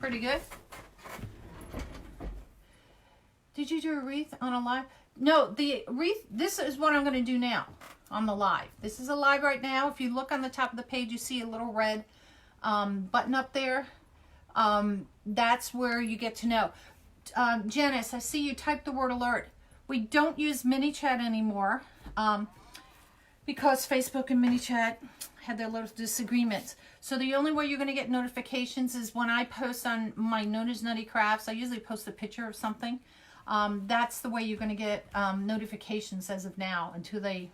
Pretty good. Did you do a wreath on a live? No, the wreath, this is what I'm going to do now on the live. This is a live right now. If you look on the top of the page, you see a little red button up there. That's where you get to know. Janice, I see you typed the word alert. We don't use mini chat anymore because Facebook and mini chat had their little disagreements. So the only way you're going to get notifications is when I post on my nonnasnuttykrafts. I usually post a picture of something. That's the way you're going to get notifications as of now until they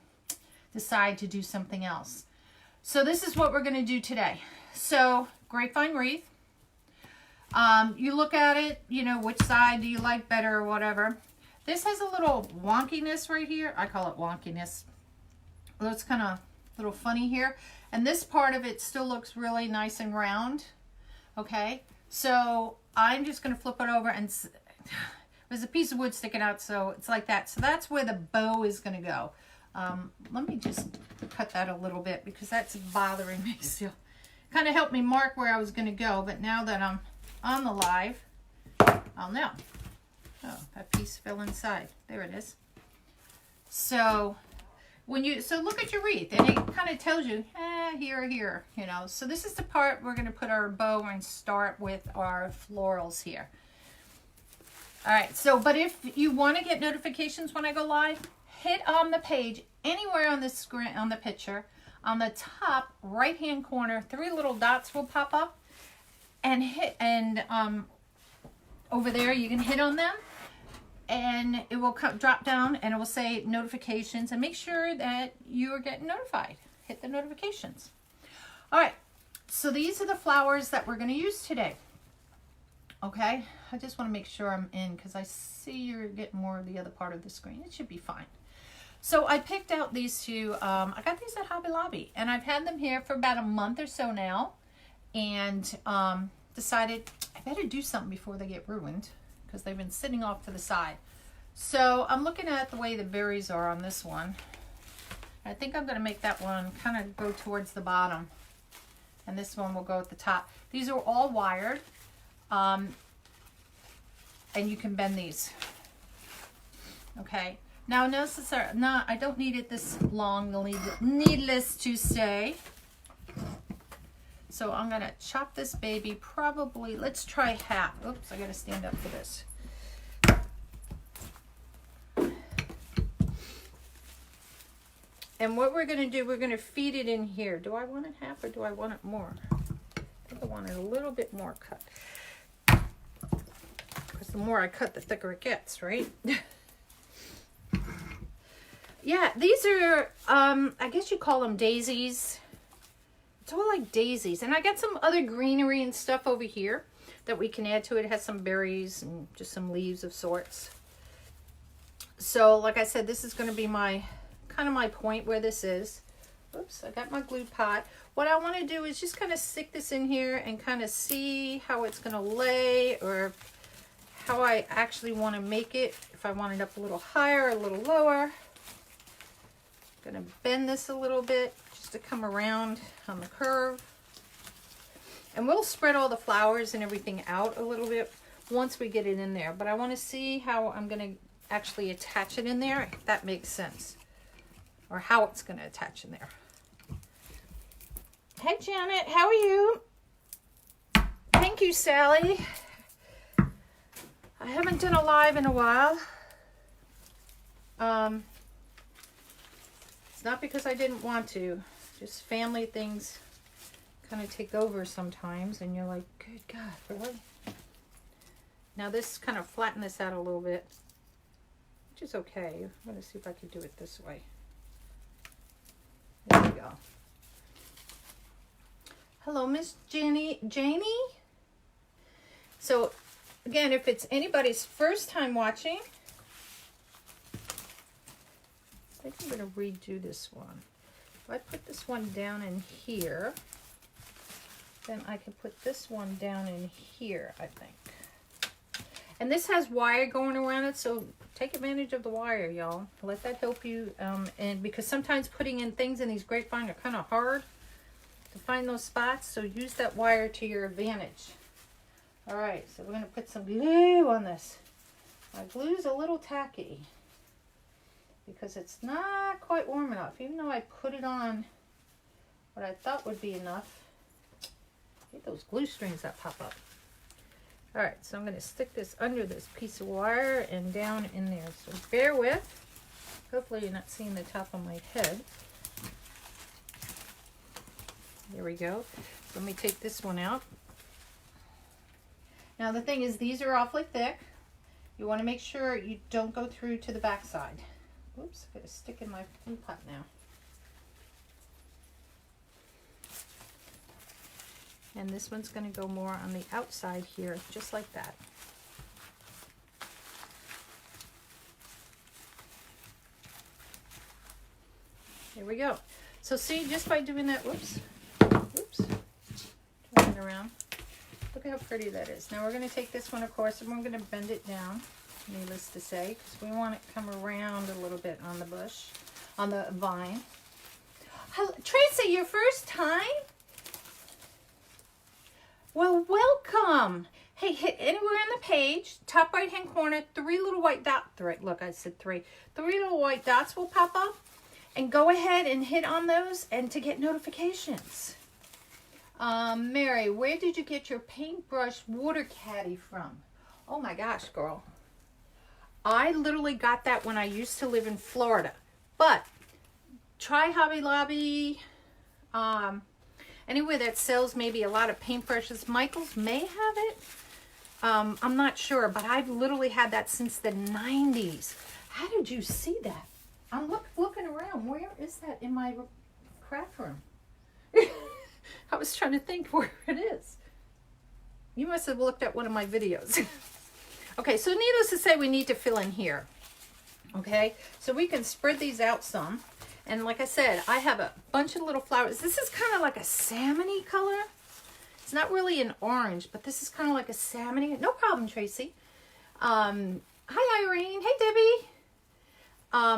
decide to do something else. So this is what we're going to do today. So Grapevine Wreath. You look at it, you know, which side do you like better or whatever. This has a little wonkiness right here. I call it wonkiness. Well, it's kind of a little funny here. And this part of it still looks really nice and round. Okay. So I'm just going to flip it over and there's a piece of wood sticking out. So it's like that. So that's where the bow is going to go. Let me just cut that a little bit because that's bothering me still. Kind of helped me mark where I was going to go. But now that I'm on the live, I'll know. Oh, that piece fell inside. There it is. So when you, so look at your wreath and it kind of tells you, here or here, you know. So this is the part we're going to put our bow and start with our florals here. All right. So, but if you want to get notifications when I go live, hit on the page anywhere on the screen, on the picture, on the top right-hand corner, 3 little dots will pop up and hit, and over there you can hit on them and it will drop down and it will say notifications, and make sure that you are getting notified. Hit the notifications. All right, so these are the flowers that we're going to use today. Okay, I just want to make sure I'm in because I see you're getting more of the other part of the screen. It should be fine. So I picked out these two. I got these at Hobby Lobby and I've had them here for about a month or so now, and decided I better do something before they get ruined because they've been sitting off to the side. So I'm looking at the way the berries are on this one. I think I'm going to make that one kind of go towards the bottom, and this one will go at the top. These are all wired, and you can bend these. Okay. Now, no, I don't need it this long, needless to say. So I'm going to chop this baby probably, let's try half. Oops, I got to stand up for this. And what we're going to do, we're going to feed it in here. Do I want it half or do I want it more? I think I want it a little bit more cut. Because the more I cut, the thicker it gets, right? Yeah, these are, I guess you call them daisies. It's all like daisies. And I got some other greenery and stuff over here that we can add to it. It has some berries and just some leaves of sorts. So, like I said, this is going to be my, kind of my point where this is. Oops, I got my glue pot. What I want to do is just kind of stick this in here and kind of see how it's going to lay, or how I actually want to make it. If I want it up a little higher, a little lower. I'm going to bend this a little bit just to come around on the curve. And we'll spread all the flowers and everything out a little bit once we get it in there. But I want to see how I'm going to actually attach it in there, if that makes sense. Or how it's going to attach in there. Hey, Janet, how are you? Thank you, Sally. I haven't done a live in a while. It's not because I didn't want to. Just family things kind of take over sometimes, and you're like, good God, really? Now this kind of flatten this out a little bit, which is okay. I'm going to see if I can do it this way. There we go. Hello, Miss Janie. So, again, if it's anybody's first time watching, I think I'm going to redo this one. If I put this one down in here, then I can put this one down in here, I think. And this has wire going around it, so take advantage of the wire, y'all. Let that help you. And because sometimes putting in things in these grapevine are kind of hard to find those spots, so use that wire to your advantage. All right, so we're going to put some glue on this. My glue's a little tacky because it's not quite warm enough. Even though I put it on what I thought would be enough. Get those glue strings that pop up. All right, so I'm going to stick this under this piece of wire and down in there. So bear with. Hopefully you're not seeing the top of my head. There we go. Let me take this one out. Now the thing is, these are awfully thick. You want to make sure you don't go through to the back side. Oops, I'm going to stick in my glue pot now. And this one's going to go more on the outside here, just like that. There we go. So see, just by doing that, whoops, turn it around. Look at how pretty that is. Now we're going to take this one, of course, and we're going to bend it down, needless to say, because we want it to come around a little bit on the bush, on the vine. Hello, Tracy, your first time? Well, welcome. Hey, hit anywhere on the page, top right hand corner, 3 little white dots. Look, I said 3. 3 little white dots will pop up, and go ahead and hit on those and to get notifications. Mary, where did you get your paintbrush water caddy from? Oh my gosh, girl. I literally got that when I used to live in Florida. But try Hobby Lobby, anywhere that sells maybe a lot of paintbrushes. Michael's may have it. I'm not sure, but I've literally had that since the 90s. How did you see that? I'm looking around. Where is that in my craft room? I was trying to think where it is. You must have looked at one of my videos. Okay, so needless to say, we need to fill in here. Okay, so we can spread these out some. And like I said, I have a bunch of little flowers. This is kind of like a salmon-y color. It's not really an orange, but this is kind of like a salmon-y. No problem, Tracy. Hi, Irene. Hey, Debbie.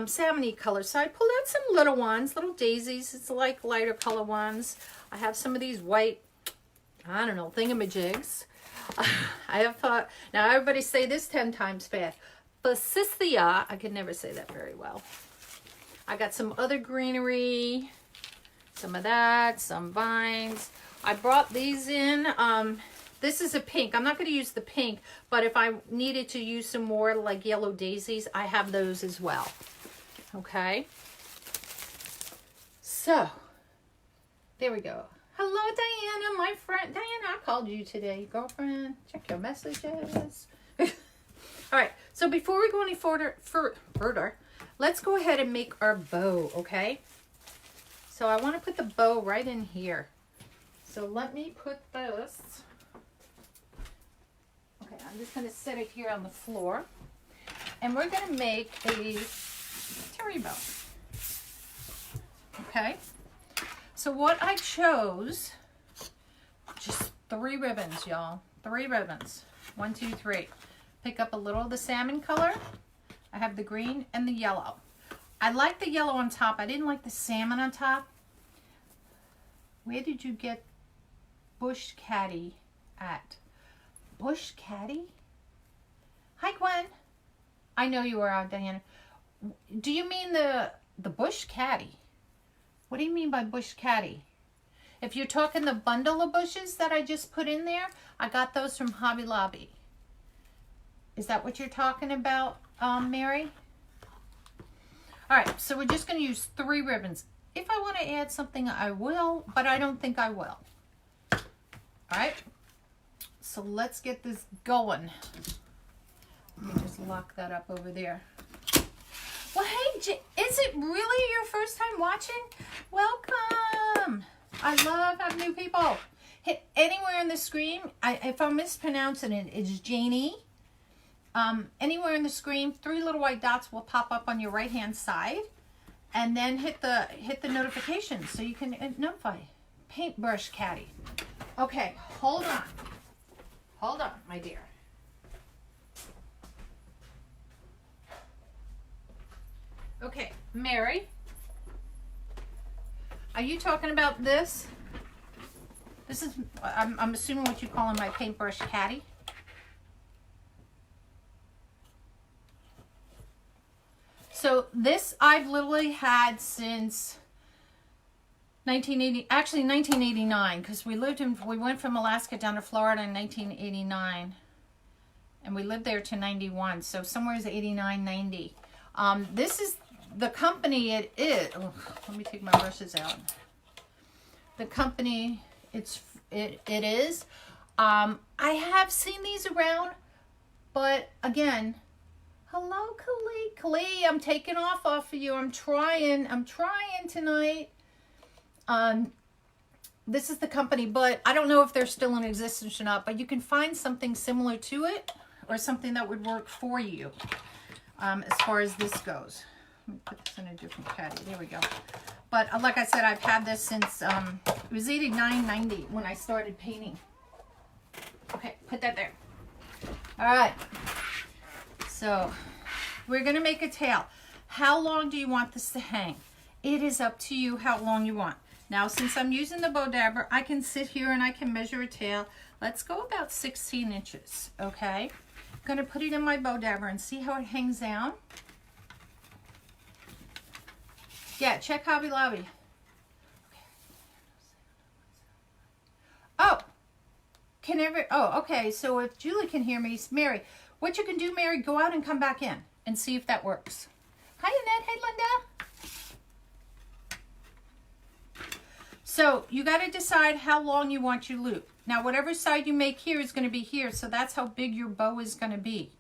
Salmon-y color. So I pulled out some little ones, little daisies. It's like lighter color ones. I have some of these white, I don't know, thingamajigs. I have, now everybody say this 10 times fast. Forsythia. I could never say that very well. I got some other greenery, some of that, some vines. I brought these in. This is a pink. I'm not going to use the pink, but if I needed to use some more like yellow daisies, I have those as well. Okay. So, there we go. Hello, Diana, my friend. Diana, I called you today, girlfriend. Check your messages. All right. So before we go any further, let's go ahead and make our bow, okay? So I want to put the bow right in here. So let me put this. Okay, I'm just going to set it here on the floor. And we're going to make a terry bow. Okay? So what I chose, just 3 ribbons, y'all. 3 ribbons. 1, 2, 3. Pick up a little of the salmon color. I have the green and the yellow. I like the yellow on top. I didn't like the salmon on top. Where did you get Bush Caddy at? Bush Caddy? Hi, Gwen. I know you are, Diana. Do you mean the Bush Caddy? What do you mean by Bush Caddy? If you're talking the bundle of bushes that I just put in there, I got those from Hobby Lobby. Is that what you're talking about, Mary? All right, so we're just going to use 3 ribbons. If I want to add something, I will, but I don't think I will. All right, so let's get this going. Let me just lock that up over there. Well, hey, is it really your first time watching? Welcome. I love having new people. Hit anywhere on the screen. If I'm mispronouncing it, it's Janie. Anywhere in the screen, 3 little white dots will pop up on your right hand side, and then hit the notifications so you can notify. Paintbrush Caddy. Okay, hold on, my dear. Okay, Mary, are you talking about this? This is, I'm assuming what you call my paintbrush caddy. So this I've literally had since 1980, actually 1989, because we went from Alaska down to Florida in 1989, and we lived there to 91. So somewhere is 89, 90. This is the company. It is. Oh, let me take my brushes out. The company. It is. I have seen these around, but again, hello, Kali. Kali, I'm taking off of you. I'm trying tonight. This is the company, but I don't know if they're still in existence or not, but you can find something similar to it or something that would work for you as far as this goes. Let me put this in a different caddy. There we go. But like I said, I've had this since it was 89, 90 when I started painting. Okay, put that there. All right. So we're going to make a tail. How long do you want this to hang? It is up to you how long you want. Now, since I'm using the bow dabber, I can sit here and I can measure a tail. Let's go about 16 inches, okay? I'm going to put it in my bow dabber and see how it hangs down. Yeah, check Hobby Lobby. Oh, okay, so if Julie can hear me, Mary, what you can do, Mary, go out and come back in and see if that works. Hi, Annette. Hey, Linda. So you got to decide how long you want your loop. Now, whatever side you make here is going to be here, so that's how big your bow is going to be.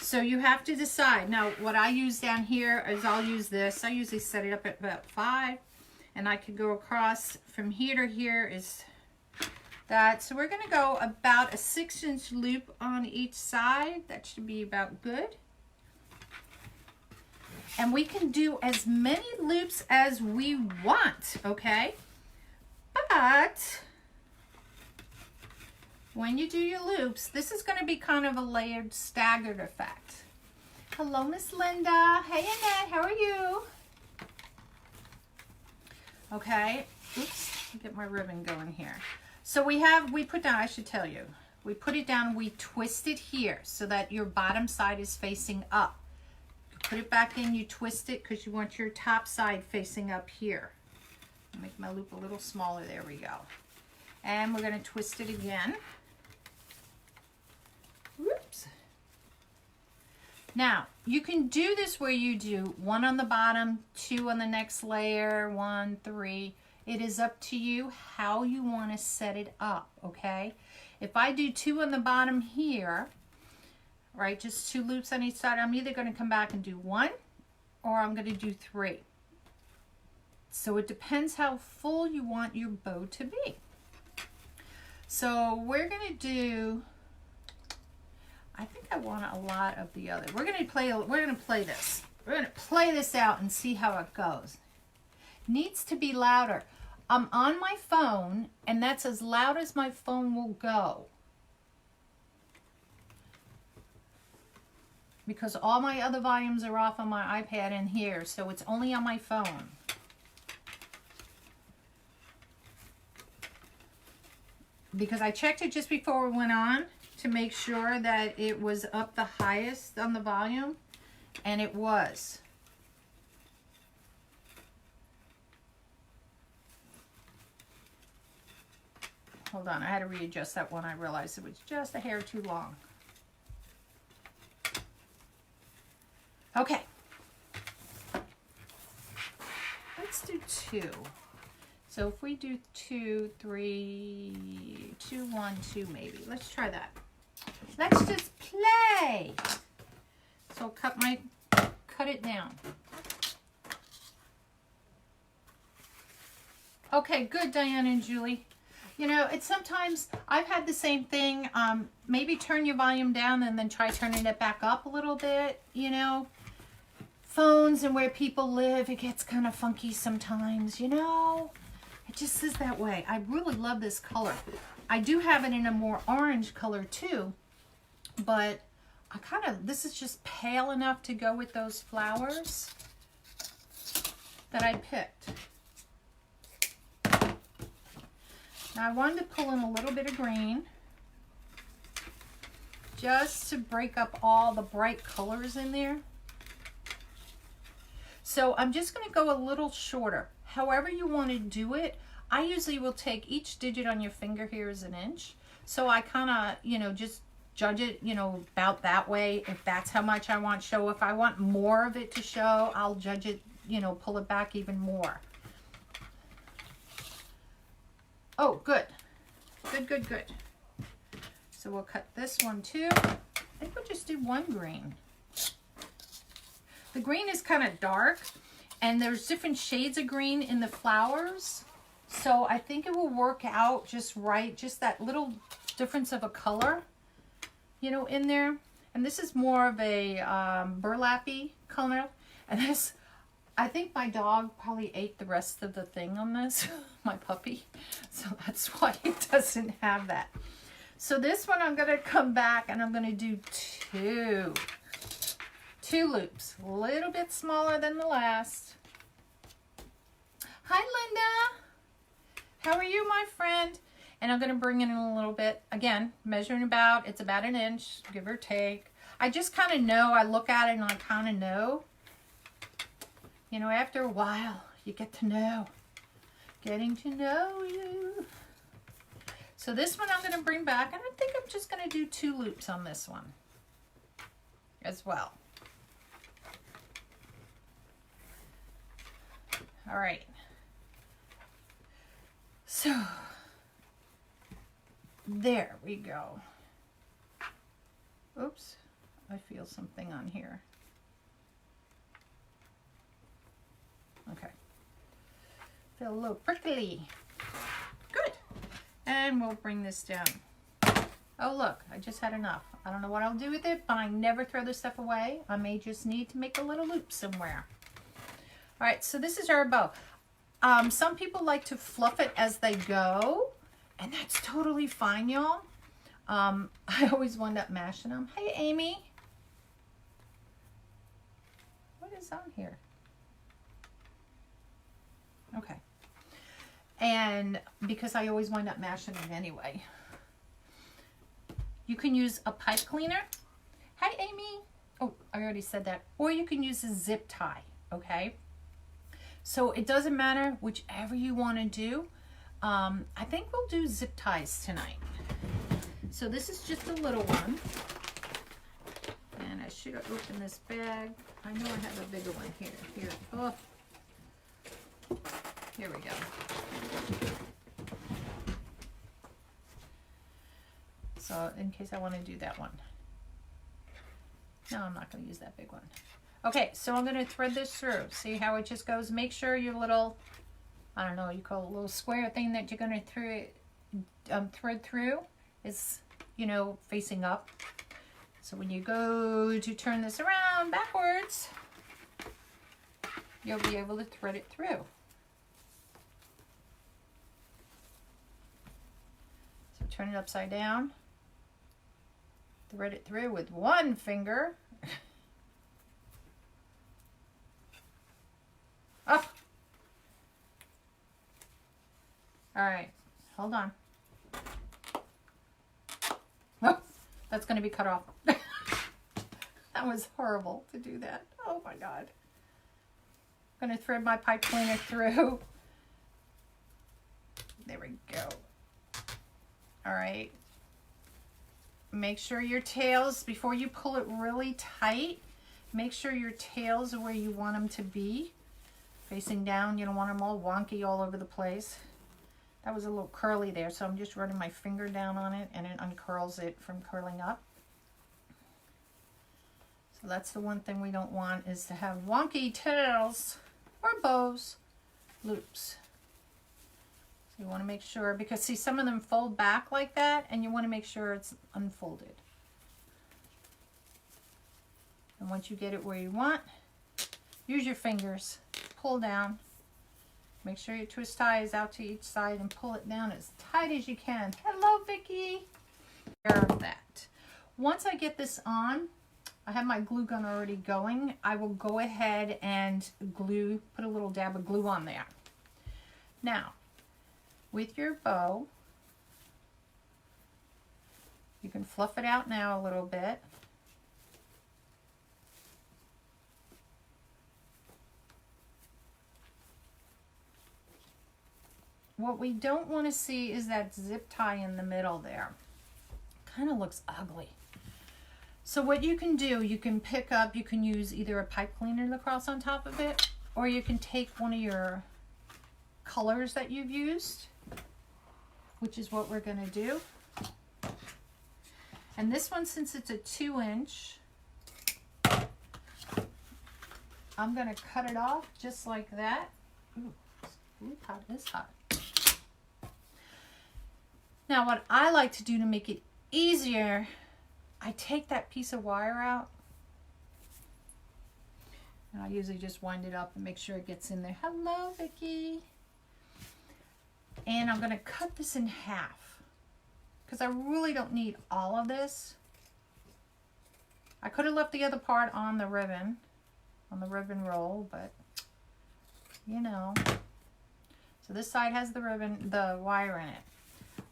So you have to decide. Now, what I use down here is I'll use this. I usually set it up at about 5, and I could go across from here to here is that. So we're going to go about a 6-inch loop on each side. That should be about good. And we can do as many loops as we want, okay? But when you do your loops, this is going to be kind of a layered, staggered effect. Hello, Miss Linda. Hey, Annette. How are you? Okay. Oops. Get my ribbon going here. So we put down, I should tell you, we put it down, we twist it here so that your bottom side is facing up. You put it back in, you twist it because you want your top side facing up here. Make my loop a little smaller. There we go. And we're going to twist it again. Whoops. Now, you can do this where you do 1 on the bottom, 2 on the next layer, 1, 3. It is up to you how you want to set it up, okay? If I do 2 on the bottom here, right, just 2 loops on each side, I'm either going to come back and do 1 or I'm going to do 3. So it depends how full you want your bow to be. So we're going to do, I think I want a lot of the other. We're going to play this. We're going to play this out and see how it goes. Needs to be louder. I'm on my phone, and that's as loud as my phone will go. Because all my other volumes are off on my iPad in here, so it's only on my phone. Because I checked it just before we went on to make sure that it was up the highest on the volume, and it was. Hold on, I had to readjust that one. I realized it was just a hair too long. Okay. Let's do 2. So if we do 2, 3, 2, 1, 2 maybe. Let's try that. Let's just play. So cut it down. Okay, good, Diana and Julie. You know, it's sometimes, I've had the same thing. Maybe turn your volume down and then try turning it back up a little bit, you know. Phones and where people live, it gets kind of funky sometimes, you know. It just is that way. I really love this color. I do have it in a more orange color too, but this is just pale enough to go with those flowers that I picked. Now I wanted to pull in a little bit of green just to break up all the bright colors in there. So I'm just going to go a little shorter. However you want to do it, I usually will take each digit on your finger here as an inch. So I kind of, you know, just judge it, you know, about that way. If that's how much I want to show. If I want more of it to show, I'll judge it, you know, pull it back even more. Oh, good. Good, good, good. So we'll cut this one too. I think we'll just do one green. The green is kind of dark, and there's different shades of green in the flowers. So I think it will work out just right, just that little difference of a color, you know, in there. And this is more of a burlappy color. And this, I think my dog probably ate the rest of the thing on this, my puppy. So that's why it doesn't have that. So this one I'm going to come back and I'm going to do two loops, a little bit smaller than the last. Hi, Linda. How are you, my friend? And I'm going to bring it in a little bit. Again, measuring about, it's about an inch, give or take. I just kind of know, I look at it and I kind of know. You know, after a while, you get to know. Getting to know you. So this one I'm going to bring back, and I think I'm just going to do 2 loops on this one as well. All right. So there we go. Oops, I feel something on here. Okay. Feel a little prickly. Good. And we'll bring this down. Oh, look, I just had enough. I don't know what I'll do with it, but I never throw this stuff away. I may just need to make a little loop somewhere. All right, so this is our bow. Some people like to fluff it as they go, and that's totally fine, y'all. I always wind up mashing them. Hey, Amy. What is on here? Okay. And because I always wind up mashing it anyway. You can use a pipe cleaner. Hi, Amy. Oh, I already said that. Or you can use a zip tie, okay? So it doesn't matter, whichever you want to do. I think we'll do zip ties tonight. So this is just a little one. And I should have opened this bag. I know I have a bigger one here. Here. Oh. Here we go. So in case I want to do that one. No, I'm not going to use that big one. Okay, so I'm going to thread this through. See how it just goes? Make sure your little, I don't know, you call it a little square thing that you're going to thread through is, you know, facing up. So when you go to turn this around backwards, you'll be able to thread it through. So turn it upside down. Thread it through with one finger. Oh. All right, hold on. Oh, that's going to be cut off. That was horrible to do that. Oh my God. I'm going to thread my pipe cleaner through. There we go. All right. Make sure your tails, before you pull it really tight, make sure your tails are where you want them to be. Facing down, you don't want them all wonky all over the place. That was a little curly there, so I'm just running my finger down on it and it uncurls it from curling up. So that's the one thing we don't want, is to have wonky tails or bows, loops. So you want to make sure, because see, some of them fold back like that, and you want to make sure it's unfolded. And once you get it where you want, use your fingers, pull down. Make sure your twist tie is out to each side and pull it down as tight as you can. Hello, Vicky. Care of that. Once I get this on, I have my glue gun already going. I will go ahead and glue, put a little dab of glue on there. Now, with your bow, you can fluff it out now a little bit. what we don't want to see is that zip tie in the middle there. Kind of looks ugly. So what you can do, you can pick up, you can use either a pipe cleaner to cross on top of it, or you can take one of your colors that you've used, which is what we're going to do. And this one, since it's a 2-inch, I'm going to cut it off just like that. Ooh, hot is hot. Now what I like to do to make it easier, I take that piece of wire out. And I usually just wind it up and make sure it gets in there. Hello, Vicky. And I'm going to cut this in half because I really don't need all of this. I could have left the other part on the ribbon roll, but you know. So this side has the wire in it.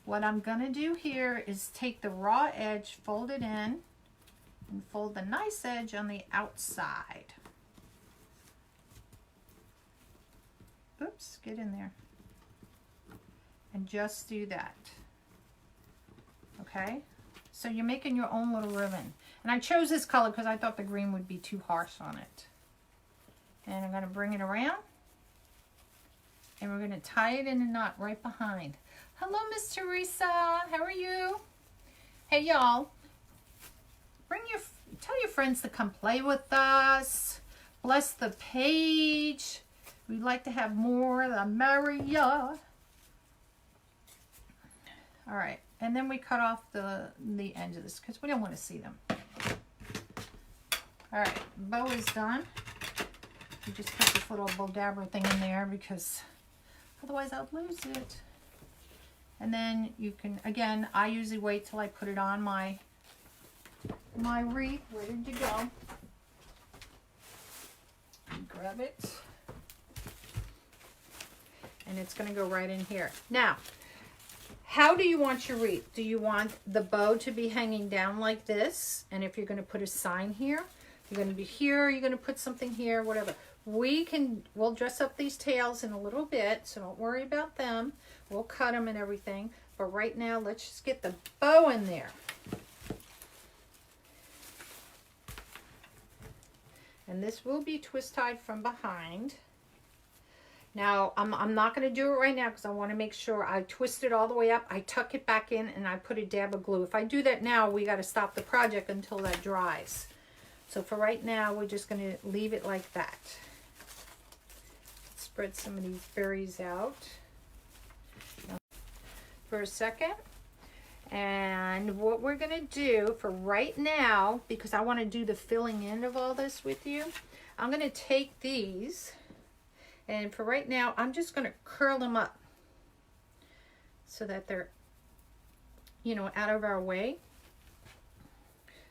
What I'm going to do here is take the raw edge, fold it in, and fold the nice edge on the outside. Oops, get in there. And just do that. Okay? So you're making your own little ribbon. And I chose this color because I thought the green would be too harsh on it. And I'm going to bring it around. And we're going to tie it in a knot right behind. Hello, Miss Teresa. How are you? Hey, y'all. Tell your friends to come play with us. Bless the page. We'd like to have more, the merrier. All right, and then we cut off the ends of this because we don't want to see them. All right, bow is done. You just put this little boldabra thing in there because otherwise I'll lose it. And then you can, again, I usually wait till I put it on my wreath. Where did you go? Grab it. And it's going to go right in here. Now, how do you want your wreath? Do you want the bow to be hanging down like this? And if you're going to put a sign here, you're going to be here, you're going to put something here, whatever. We'll dress up these tails in a little bit, so don't worry about them. We'll cut them and everything. But right now, let's just get the bow in there. And this will be twist tied from behind. Now, I'm not going to do it right now because I want to make sure I twist it all the way up. I tuck it back in and I put a dab of glue. If I do that now, we got to stop the project until that dries. So for right now, we're just going to leave it like that. Spread some of these berries out for a second. And what we're going to do for right now, because I want to do the filling in of all this with you, I'm going to take these. And for right now, I'm just going to curl them up so that they're, you know, out of our way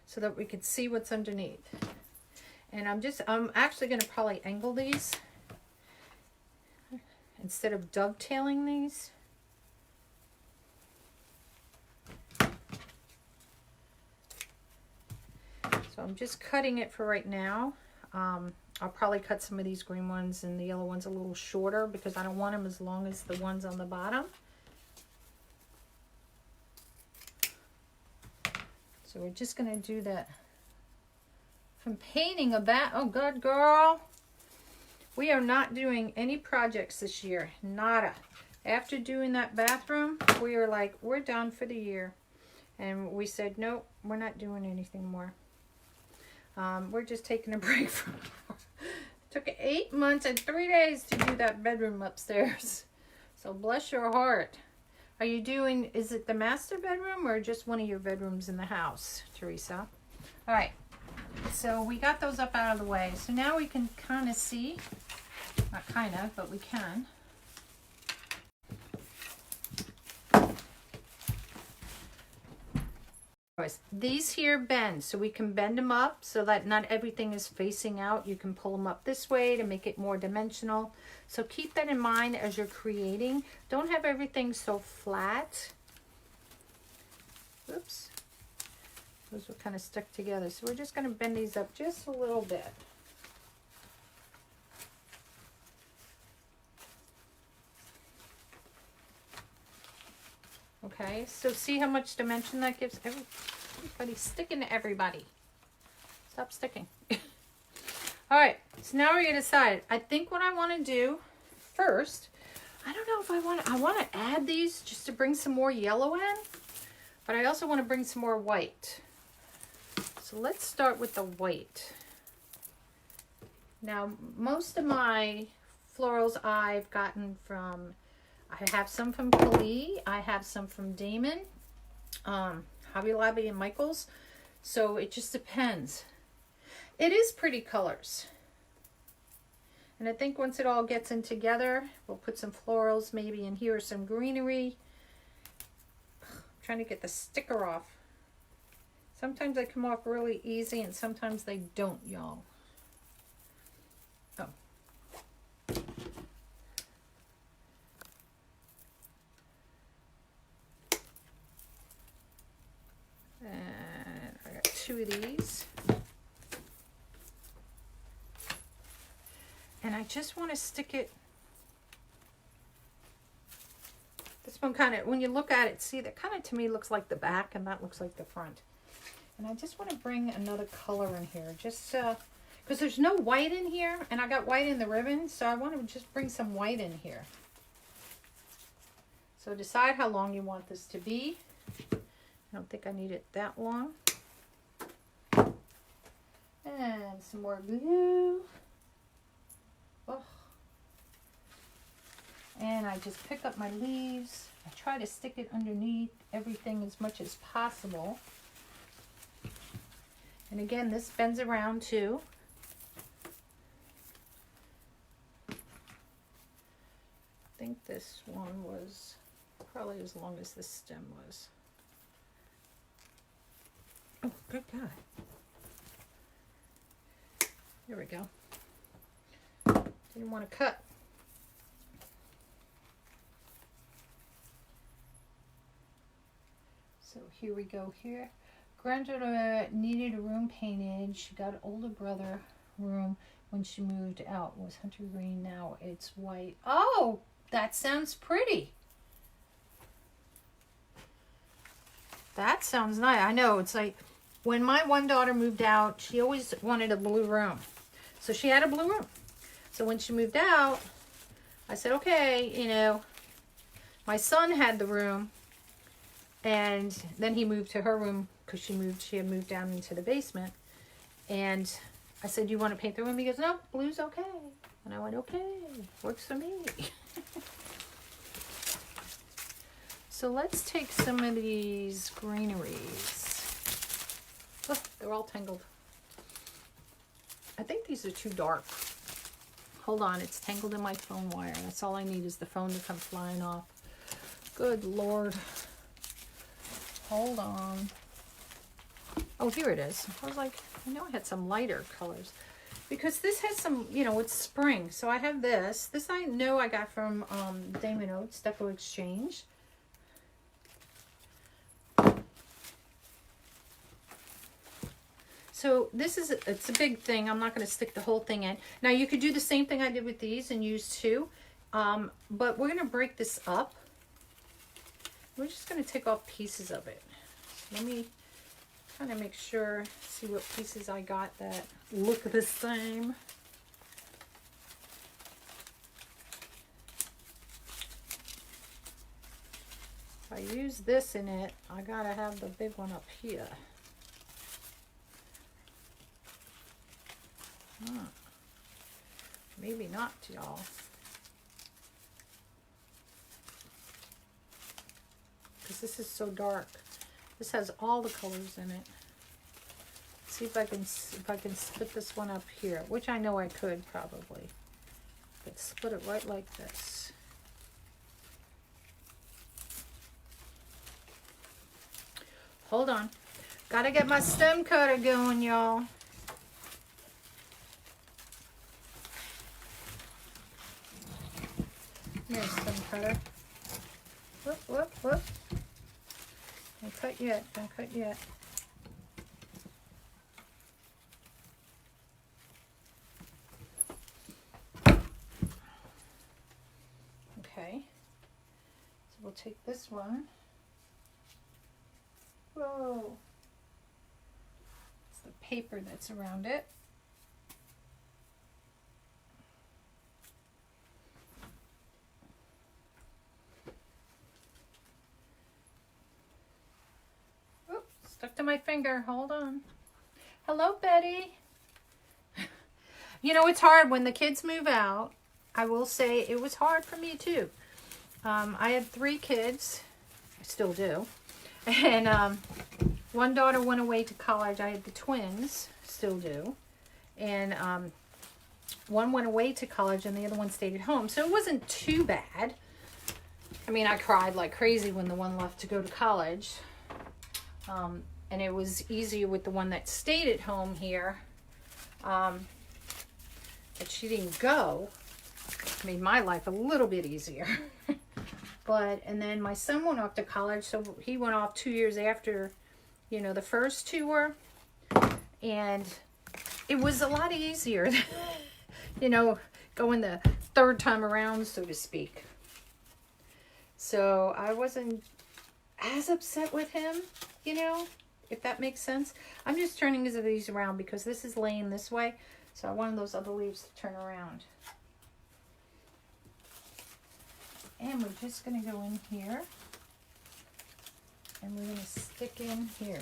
so that we can see what's underneath. And I'm actually going to probably angle these instead of dovetailing these. So I'm just cutting it for right now. I'll probably cut some of these green ones and the yellow ones a little shorter because I don't want them as long as the ones on the bottom. So we're just going to do that. From painting a oh God, girl. We are not doing any projects this year. Nada. After doing that bathroom, we are like, we're done for the year. And we said, nope, we're not doing anything more. We're just taking a break from it. Took 8 months and 3 days to do that bedroom upstairs. So bless your heart. Are you doing, is it the master bedroom or just one of your bedrooms in the house, Teresa? All right. So we got those up out of the way. So now we can kind of see, not kind of, but we can. These here bend, so we can bend them up so that not everything is facing out. You can pull them up this way to make it more dimensional. So keep that in mind as you're creating. Don't have everything so flat. Oops. Those were kind of stuck together. So we're just going to bend these up just a little bit. Okay, so see how much dimension that gives? Everybody's sticking to everybody. Stop sticking. All right, so now we're gonna decide. I think what I want to do first, I don't know if I want to add these just to bring some more yellow in, but I also want to bring some more white. So let's start with the white. Now, most of my florals I've gotten from, I have some from Carolynne, I have some from Damon, Hobby Lobby and Michael's. So it just depends. It is pretty colors. And I think once it all gets in together, we'll put some florals maybe in here, some greenery. I'm trying to get the sticker off. Sometimes they come off really easy and sometimes they don't, y'all. Oh. And I got 2 of these. And I just want to stick it. This one kind of, when you look at it, see, that kind of to me looks like the back and that looks like the front. And I just want to bring another color in here, just because there's no white in here, and I got white in the ribbon, so I want to just bring some white in here. So decide how long you want this to be. I don't think I need it that long. And some more glue. Oh. And I just pick up my leaves. I try to stick it underneath everything as much as possible. And again, this bends around too. I think this one was probably as long as this stem was. Oh, good God. There we go. Didn't want to cut. So here we go here. Granddaughter needed a room painted. She got an older brother room when she moved out. It was hunter green, now it's white. Oh, that sounds pretty. That sounds nice. I know, it's like when my one daughter moved out, she always wanted a blue room. So she had a blue room. So when she moved out, I said, okay, you know, my son had the room, and then he moved to her room because she had moved down into the basement. And I said, you want to paint the room? He goes, no, blue's okay. And I went, okay, works for me. So let's take some of these greeneries. Oh, they're all tangled. I think these are too dark. Hold on, it's tangled in my phone wire. That's all I need is the phone to come flying off. Good Lord. Hold on. Oh, here it is. I was like, I know I had some lighter colors. Because this has some, you know, it's spring. So I have this. This I know I got from Damon Oates, Deco Exchange. So this is, it's a big thing. I'm not going to stick the whole thing in. Now you could do the same thing I did with these and use 2. But we're going to break this up. We're just going to take off pieces of it. Let me kind of make sure, see what pieces I got that look the same. If I use this in it, I got to have the big one up here. Maybe not, y'all. Because this is so dark. This has all the colors in it. Let's see if I can split this one up here, which I know I could probably. But split it right like this. Hold on. Gotta get my stem cutter going, y'all. Here's stem cutter. Whoop, whoop, whoop. Don't cut yet. Don't cut yet. Okay. So we'll take this one. paper that's around it. Oops, stuck to my finger. Hold on. Hello, Betty. You know, it's hard when the kids move out. I will say it was hard for me too. I had 3 kids. I still do. And one daughter went away to college. I had the twins. Still do. And one went away to college and the other one stayed at home. So it wasn't too bad. I mean, I cried like crazy when the one left to go to college. And it was easier with the one that stayed at home here. But she didn't go. It made my life a little bit easier. And then my son went off to college, so he went off 2 years after, you know, the first 2 were. And it was a lot easier, you know, going the 3rd time around, so to speak. So I wasn't as upset with him, you know, if that makes sense. I'm just turning these around because this is laying this way. So I wanted those other leaves to turn around. And we're just going to go in here. And we're going to stick in here.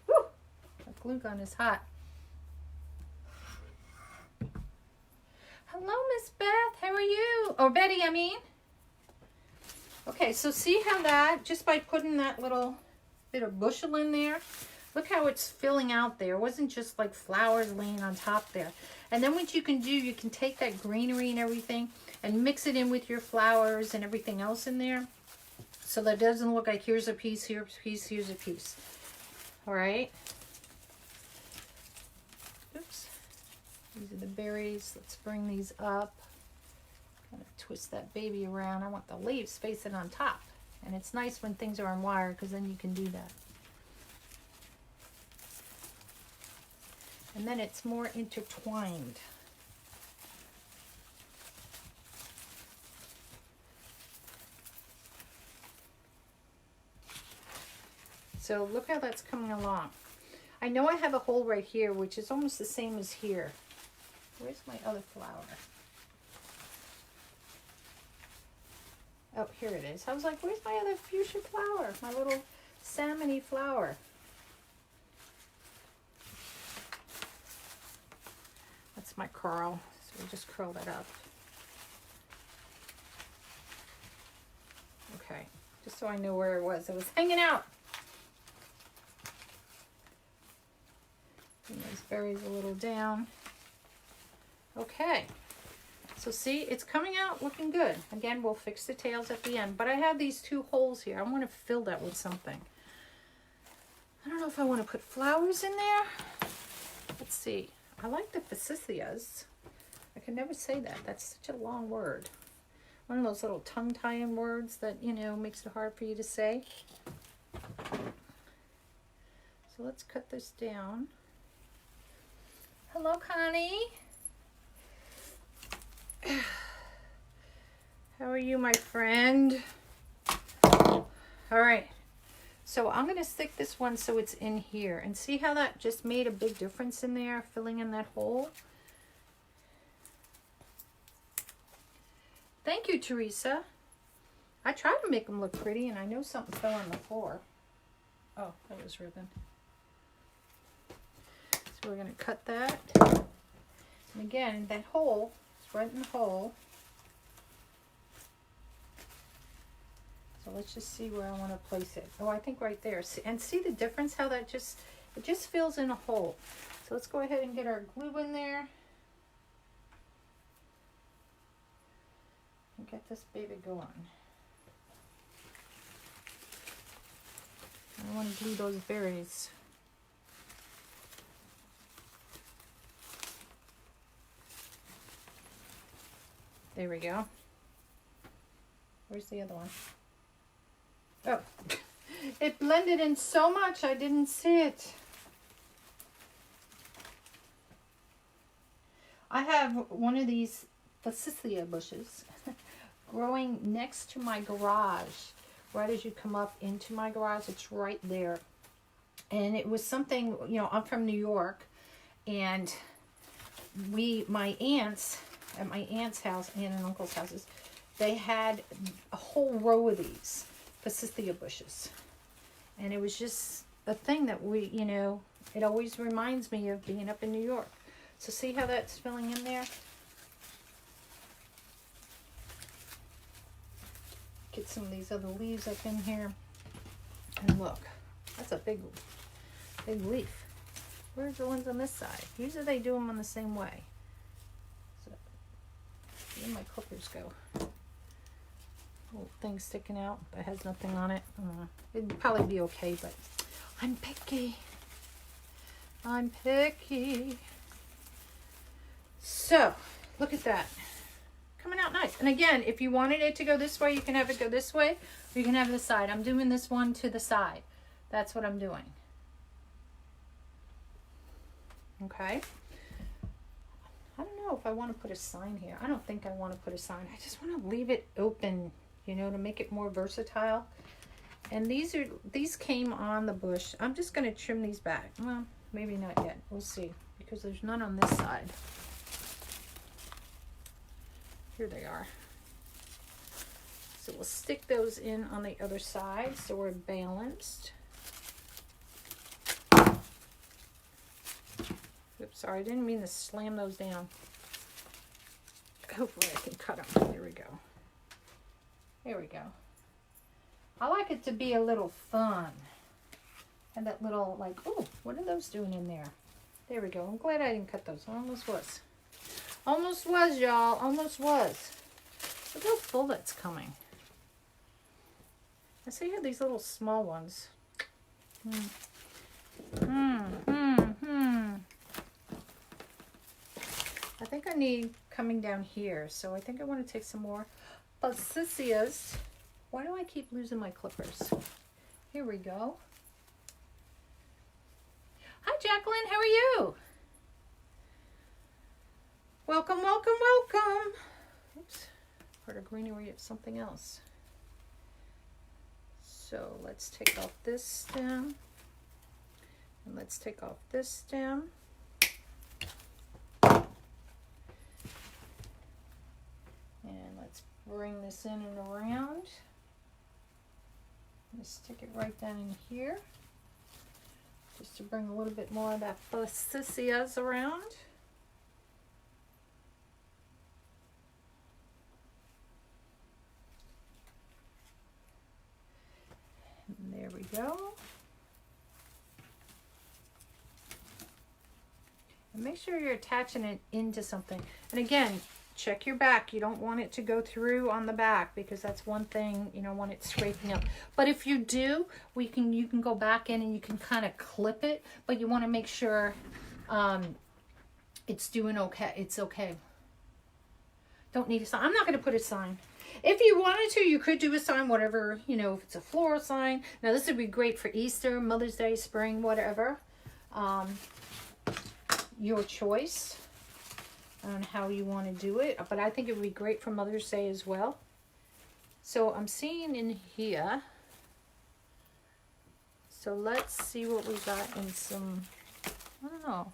Woo! The glue gun is hot. Hello, Miss Beth. How are you? Or Betty, I mean. Okay, so see how that, just by putting that little bit of bushel in there, look how it's filling out there. It wasn't just like flowers laying on top there. And then what you can do, you can take that greenery and everything and mix it in with your flowers and everything else in there. So that it doesn't look like here's a piece, here's a piece, here's a piece. All right. Oops. These are the berries. Let's bring these up. Kind of twist that baby around. I want the leaves facing on top. And it's nice when things are on wire because then you can do that. And then it's more intertwined. So look how that's coming along. I know I have a hole right here, which is almost the same as here. Where's my other flower? Oh, here it is. I was like, where's my other fuchsia flower? My little salmon-y flower. That's my curl. So we'll just curl that up. Okay, just so I know where it was. It was hanging out. Bring those berries a little down. Okay. So see, it's coming out looking good. Again, we'll fix the tails at the end. But I have these 2 holes here. I want to fill that with something. I don't know if I want to put flowers in there. Let's see. I like the forsythias. I can never say that. That's such a long word. One of those little tongue-tying words that, you know, makes it hard for you to say. So let's cut this down. Hello, Connie. How are you, my friend? All right. So I'm going to stick this one so it's in here. And see how that just made a big difference in there, filling in that hole? Thank you, Teresa. I tried to make them look pretty, and I know something fell on the floor. Oh, that was ribbon. So we're going to cut that. And again, that hole is right in the hole. So let's just see where I want to place it. Oh, I think right there. And see the difference how that just, it just fills in a hole. So let's go ahead and get our glue in there. And get this baby going. I want to glue those berries. There we go. Where's the other one? Oh, it blended in so much I didn't see it. I have one of these forsythia bushes growing next to my garage. Right as you come up into my garage, it's right there. And it was something, you know, I'm from New York, and my aunts, at my aunt's house, aunt and uncle's houses, they had a whole row of these forsythia bushes. And it was just a thing that we, you know, it always reminds me of being up in New York. So see how that's filling in there? Get some of these other leaves up in here. And look, that's a big leaf. Where's the ones on this side? Usually they do them on the same way. So, where my clippers go? Little thing sticking out that has nothing on it. It'd probably be okay, but I'm picky. I'm picky. So, look at that. Coming out nice. And again, if you wanted it to go this way, you can have it go this way, or you can have it this side. I'm doing this one to the side. That's what I'm doing. Okay. I don't know if I want to put a sign here. I don't think I want to put a sign. I just want to leave it open, you know, to make it more versatile. And these came on the bush. I'm just going to trim these back. Well, maybe not yet. We'll see, because there's none on this side. Here they are. So we'll stick those in on the other side so we're balanced. Oops, sorry, I didn't mean to slam those down. Hopefully I can cut them. There we go. There we go. I like it to be a little fun. And that little, like, oh, what are those doing in there? There we go. I'm glad I didn't cut those. Almost was. Almost was, y'all. Almost was. Look how full that's coming. I see you have these little small ones. I think I need coming down here, so I think I want to take some more forsythias. Why do I keep losing my clippers? Here we go. Hi, Jacqueline. How are you? Welcome, welcome, welcome. Oops. Part of greenery of something else. So let's take off this stem. And let's take off this stem. And let's bring this in and around. Let's stick it right down in here. Just to bring a little bit more of that forsythias around. And there we go. And make sure you're attaching it into something. And again, check your back. You don't want it to go through on the back, because that's one thing, you don't want it scraping up. But if you do, you can go back in and you can kind of clip it, but you want to make sure it's doing okay. It's okay. Don't need a sign. I'm not going to put a sign. If you wanted to, you could do a sign, whatever, you know, if it's a floral sign. Now, this would be great for Easter, Mother's Day, spring, whatever. Your choice on how you want to do it, but I think it would be great for Mother's Day as well. So I'm seeing in here, so let's see what we got in some, I don't know.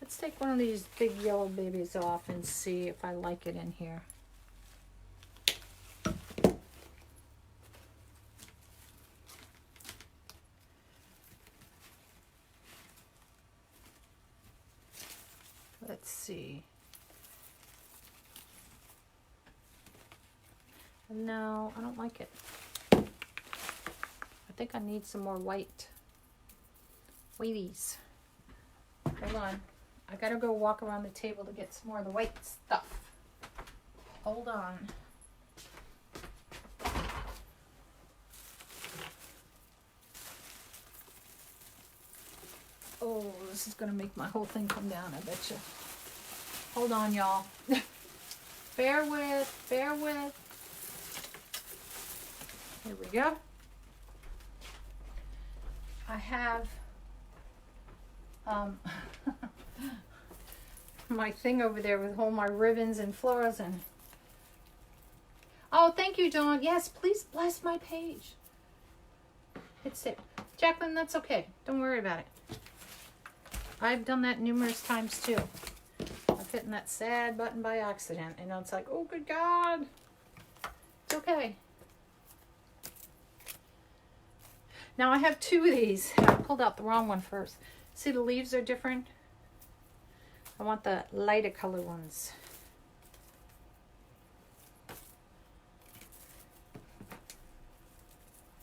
Let's take one of these big yellow babies off and see if I like it in here. Let's see. No, I don't like it. I think I need some more white. Whiteys. Hold on. I gotta go walk around the table to get some more of the white stuff. Hold on. Oh, this is gonna make my whole thing come down, I bet you. Hold on, y'all. Bear with, bear with. Here we go. I have my thing over there with all my ribbons and florals and. Oh, thank you, Dawn. Yes, please bless my page. It's there. Jacqueline, that's okay. Don't worry about it. I've done that numerous times too. I've hit that sad button by accident. And it's like, oh, good God. It's okay. Now I have two of these. I pulled out the wrong one first. See, the leaves are different. I want the lighter color ones.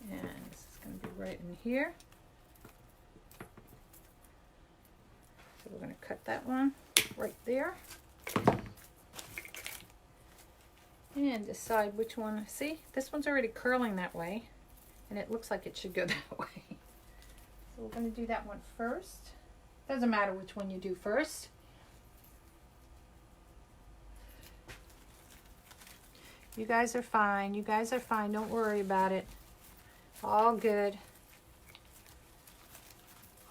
And this is going to be right in here. So we're going to cut that one right there. And decide which one. See, this one's already curling that way. And it looks like it should go that way. So we're going to do that one first. Doesn't matter which one you do first. You guys are fine. You guys are fine. Don't worry about it. All good.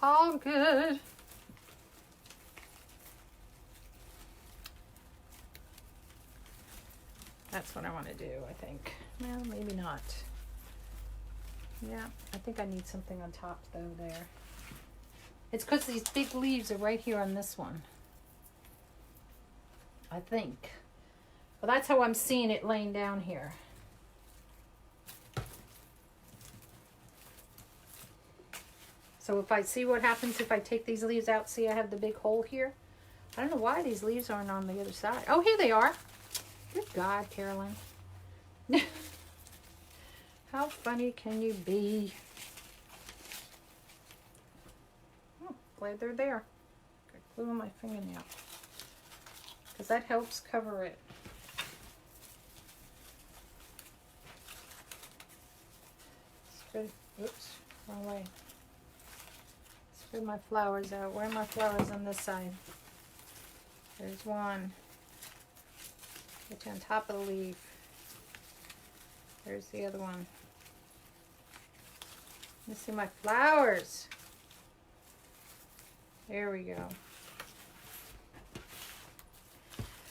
All good. That's what I want to do, I think. Well, maybe not. Yeah, I think I need something on top though there. It's because these big leaves are right here on this one. I think. Well, that's how I'm seeing it laying down here. So if I see what happens if I take these leaves out, see I have the big hole here. I don't know why these leaves aren't on the other side. Oh, here they are. Good God, Carolynne. How funny can you be? Oh, glad they're there. Got glue on my fingernail. Because that helps cover it. Spread, oops, wrong way. Spread my flowers out. Where are my flowers on this side? There's one. Get you on top of the leaf. There's the other one. Let me see my flowers. There we go.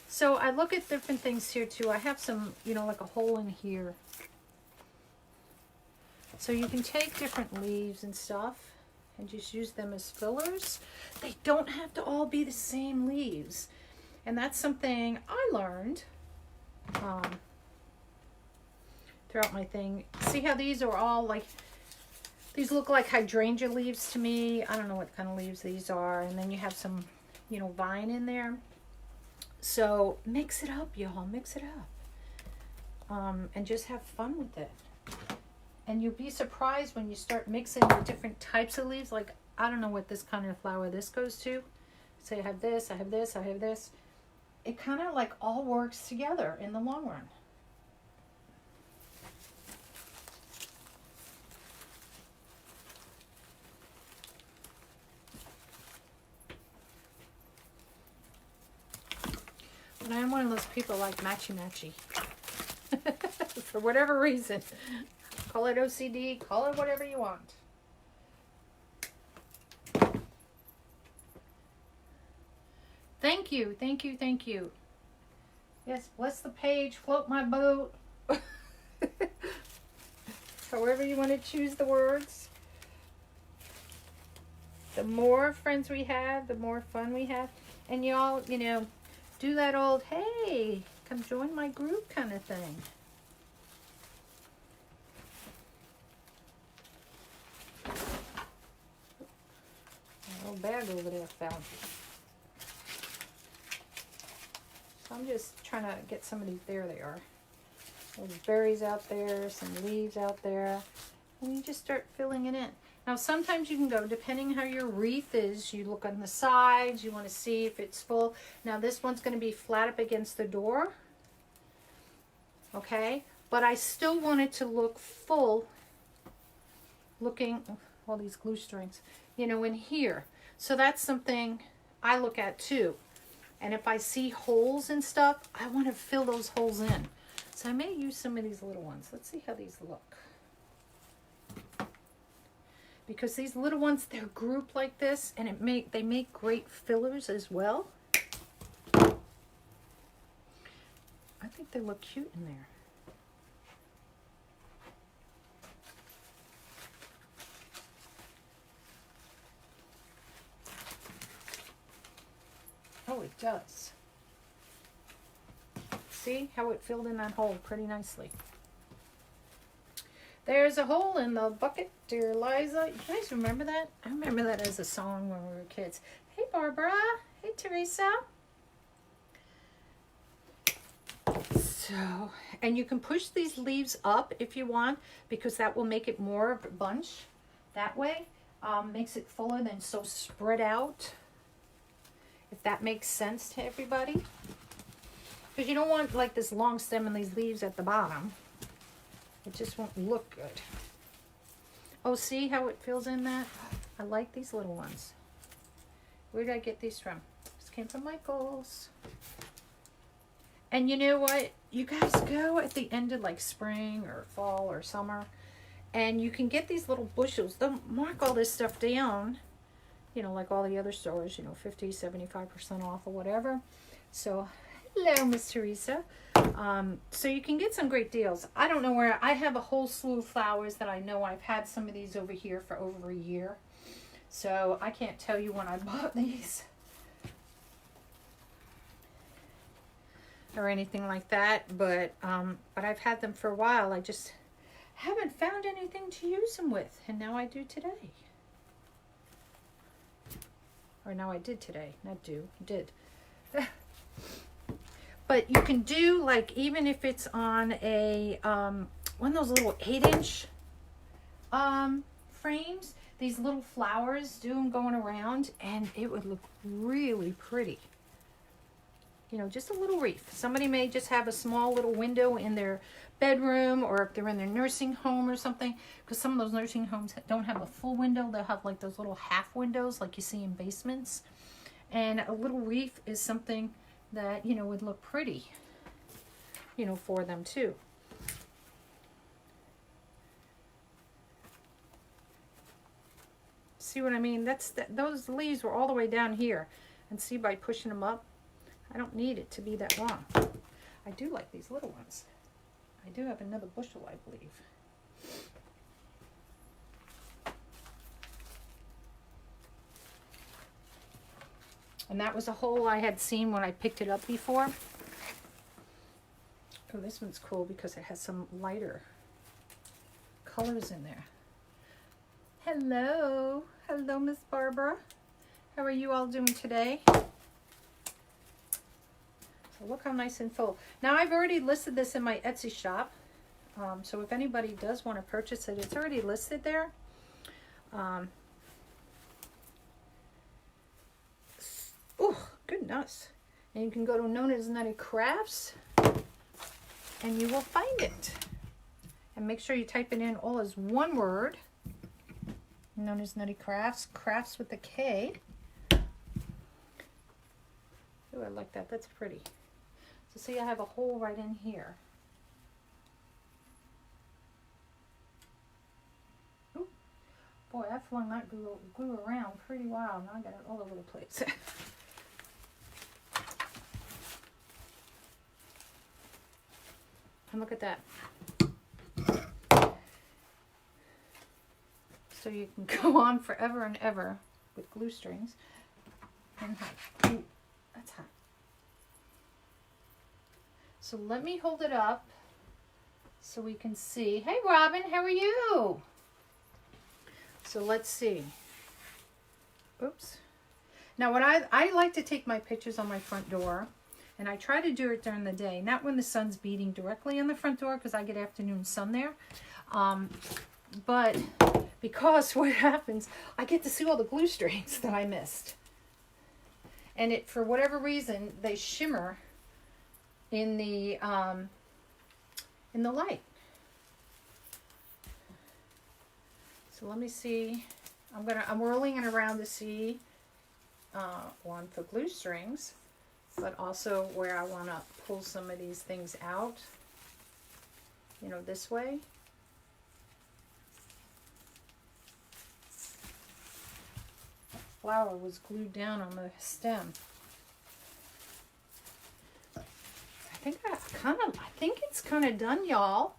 So I look at different things here too. I have some, you know, like a hole in here. So you can take different leaves and stuff and just use them as fillers. They don't have to all be the same leaves. And that's something I learned throughout my thing. See how these are all like, these look like hydrangea leaves to me. I don't know what kind of leaves these are. And then you have some, you know, vine in there. So mix it up, y'all. Mix it up. And just have fun with it. And you'll be surprised when you start mixing the different types of leaves. Like, I don't know what this kind of flower this goes to. Say I have this, I have this, I have this. It kind of like all works together in the long run. But I am one of those people like matchy-matchy. For whatever reason. Call it OCD, call it whatever you want. Thank you, thank you, thank you. Yes, bless the page, float my boat. However you want to choose the words. The more friends we have, the more fun we have. And y'all, you know, do that old, hey, come join my group kind of thing. A little bag over there fell. So I'm just trying to get some of these, there they are. There's berries out there, some leaves out there. And you just start filling it in. Now sometimes you can go, depending how your wreath is, you look on the sides, you want to see if it's full. Now this one's going to be flat up against the door. Okay, but I still want it to look full, looking, all these glue strings, you know, in here. So that's something I look at too. And if I see holes and stuff, I want to fill those holes in. So I may use some of these little ones. Let's see how these look. Because these little ones, they're grouped like this, and they make great fillers as well. I think they look cute in there. does. See how it filled in that hole pretty nicely. There's a hole in the bucket, dear Liza. You guys remember that? I remember that as a song when we were kids. Hey, Barbara. Hey, Teresa. So, and you can push these leaves up if you want, because that will make it more of a bunch. That way, makes it fuller than so spread out. If that makes sense to everybody. Because you don't want like this long stem and these leaves at the bottom. It just won't look good. Oh, see how it fills in that? I like these little ones. Where did I get these from? This came from Michael's. And you know what? You guys go at the end of like spring or fall or summer, and you can get these little bushels. They'll mark all this stuff down, you know, like all the other stores, you know, 50, 75% off or whatever. So, hello, Miss Teresa. So you can get some great deals. I don't know where. I have a whole slew of flowers that I know. I've had some of these over here for over a year. So I can't tell you when I bought these or anything like that, but I've had them for a while. I just haven't found anything to use them with, and now I do today. Or now I did today, not do, did. But you can do, like, even if it's on a one of those little 8-inch frames, these little flowers, do them going around, and it would look really pretty. You know, just a little wreath. Somebody may just have a small little window in their bedroom, or if they're in their nursing home or something, because some of those nursing homes don't have a full window. They'll have like those little half windows like you see in basements. And a little wreath is something that, you know, would look pretty, you know, for them too. See what I mean? Those leaves were all the way down here. And see, by pushing them up, I don't need it to be that long. I do like these little ones. I do have another bushel, I believe. And that was a hole I had seen when I picked it up before. Oh, this one's cool because it has some lighter colors in there. Hello. Hello, Miss Barbara. How are you all doing today? So look how nice and full. Now, I've already listed this in my Etsy shop. So if anybody does want to purchase it, it's already listed there. Oh, goodness. And you can go to nonnasnuttykrafts and you will find it. And make sure you type it in all as one word. nonnasnuttykrafts, crafts with a K. Oh, I like that. That's pretty. So see, I have a hole right in here. Ooh, boy, I flung that glue around pretty wild. Now I got it all over the place. And look at that. So you can go on forever and ever with glue strings. And hot. Ooh, that's hot. So let me hold it up so we can see. Hey, Robin, how are you? So let's see. Oops. Now, what I like to take my pictures on my front door, and I try to do it during the day, not when the sun's beating directly on the front door because I get afternoon sun there. But because what happens, I get to see all the glue strings that I missed. And it, for whatever reason, they shimmer in the light. So let me see. I'm whirling it around to see one for glue strings, but also where I want to pull some of these things out. You know, this way. The flower was glued down on the stem. I think it's kind of done, y'all.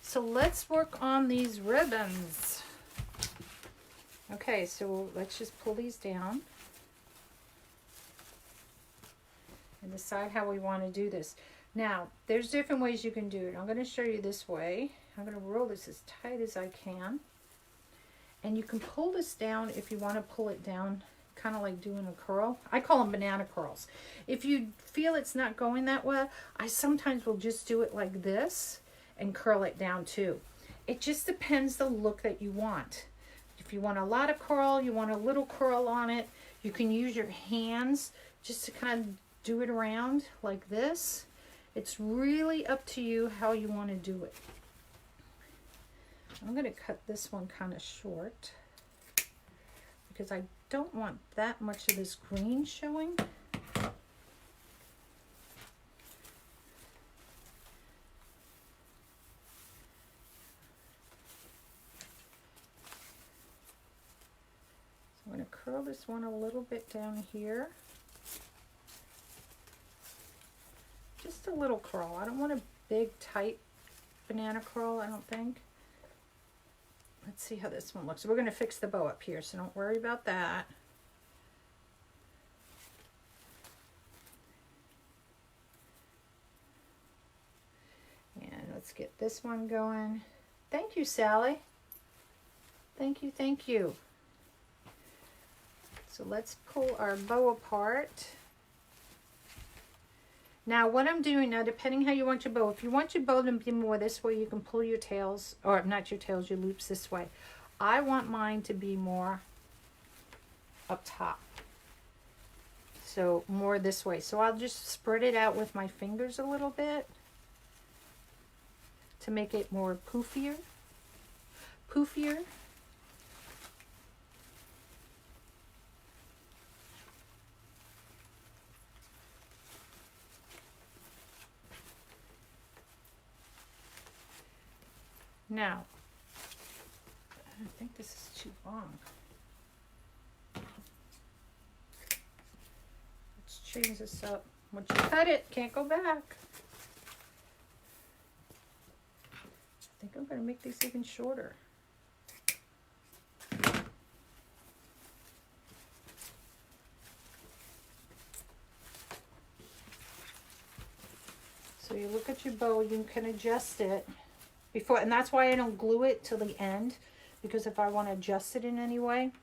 So let's work on these ribbons. Okay, so let's just pull these down. and decide how we want to do this. Now, there's different ways you can do it. I'm going to show you this way. I'm going to roll this as tight as I can. And you can pull this down if you want to pull it down, kind of like doing a curl. I call them banana curls. If you feel it's not going that well, I sometimes will just do it like this and curl it down too. It just depends the look that you want. If you want a lot of curl, you want a little curl on it, you can use your hands just to kind of do it around like this. It's really up to you how you want to do it. I'm going to cut this one kind of short because I don't want that much of this green showing. So I'm going to curl this one a little bit down here. Just a little curl. I don't want a big, tight banana curl, I don't think. Let's see how this one looks. We're going to fix the bow up here, so don't worry about that. And let's get this one going. Thank you, Sally. Thank you, thank you. So let's pull our bow apart. Now what I'm doing now, depending how you want your bow, if you want your bow to be more this way, you can pull your tails, or not your tails, your loops this way. I want mine to be more up top. So more this way. So I'll just spread it out with my fingers a little bit to make it more poofier. Poofier. Now, I think this is too long. Let's change this up. Once you cut it, can't go back. I think I'm going to make these even shorter. So you look at your bow, you can adjust it. Before, and that's why I don't glue it till the end, because if I want to adjust it in any way.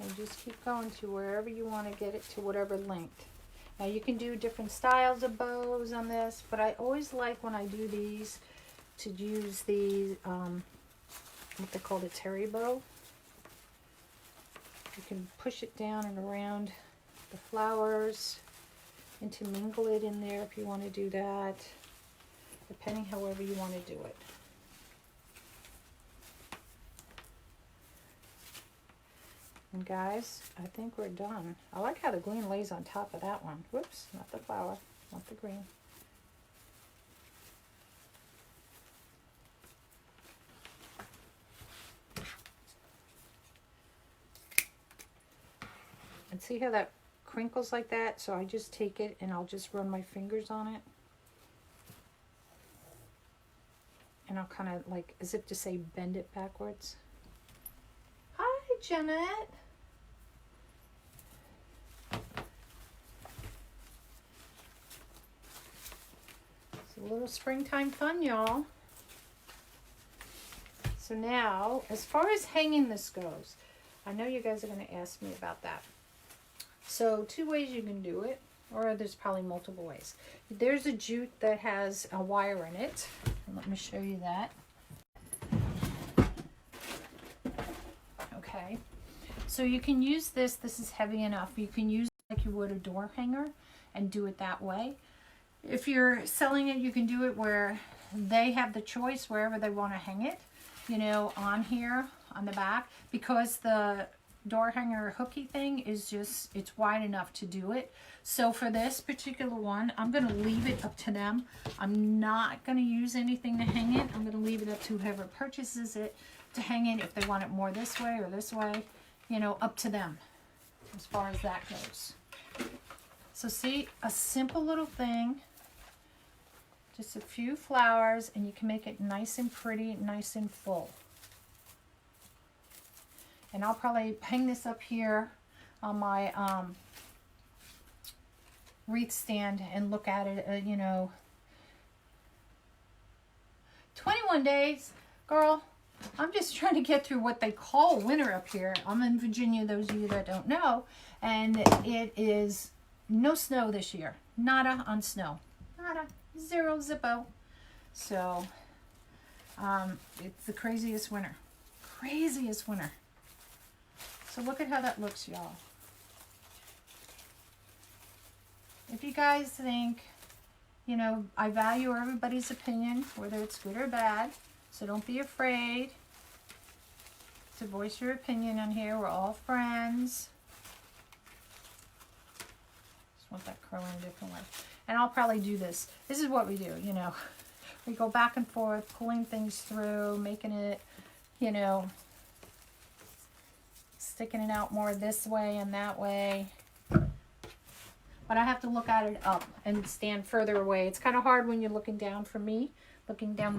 And just keep going to wherever you want to get it to whatever length. Now you can do different styles of bows on this, but I always like when I do these to use the what they call the terry bow. You can push it down and around the flowers, intermingle it in there if you want to do that, depending however you want to do it. And guys, I think we're done. I like how the green lays on top of that one. Whoops, not the flower, not the green. And see how that crinkles like that? So I just take it and I'll just run my fingers on it. And I'll kind of like, as if to say, bend it backwards. Hi, Janet. It's a little springtime fun, y'all. So now, as far as hanging this goes, I know you guys are going to ask me about that. So 2 ways you can do it, or there's probably multiple ways. There's a jute that has a wire in it. Let me show you that. Okay, so you can use this. This is heavy enough. You can use it like you would a door hanger and do it that way. If you're selling it, you can do it where they have the choice wherever they want to hang it, you know, on here, on the back, because the door hanger hooky thing is just, it's wide enough to do it. So for this particular one, I'm going to leave it up to them. I'm not going to use anything to hang it. I'm going to leave it up to whoever purchases it to hang it, if they want it more this way or this way, you know, up to them as far as that goes. So see, a simple little thing. Just a few flowers, and you can make it nice and pretty, nice and full. And I'll probably hang this up here on my wreath stand and look at it, you know. 21 days, girl. I'm just trying to get through what they call winter up here. I'm in Virginia, those of you that don't know. And it is no snow this year. Nada on snow. Nada. Zero zippo. So, it's the craziest winter. Craziest winter. So look at how that looks, y'all. If you guys think, you know, I value everybody's opinion, whether it's good or bad, so don't be afraid to voice your opinion on here. We're all friends. Just want that curl in a different way. And I'll probably do this. This is what we do, you know. We go back and forth, pulling things through, making it, you know, sticking it out more this way and that way. But I have to look at it up and stand further away. It's kind of hard when you're looking down from me, looking down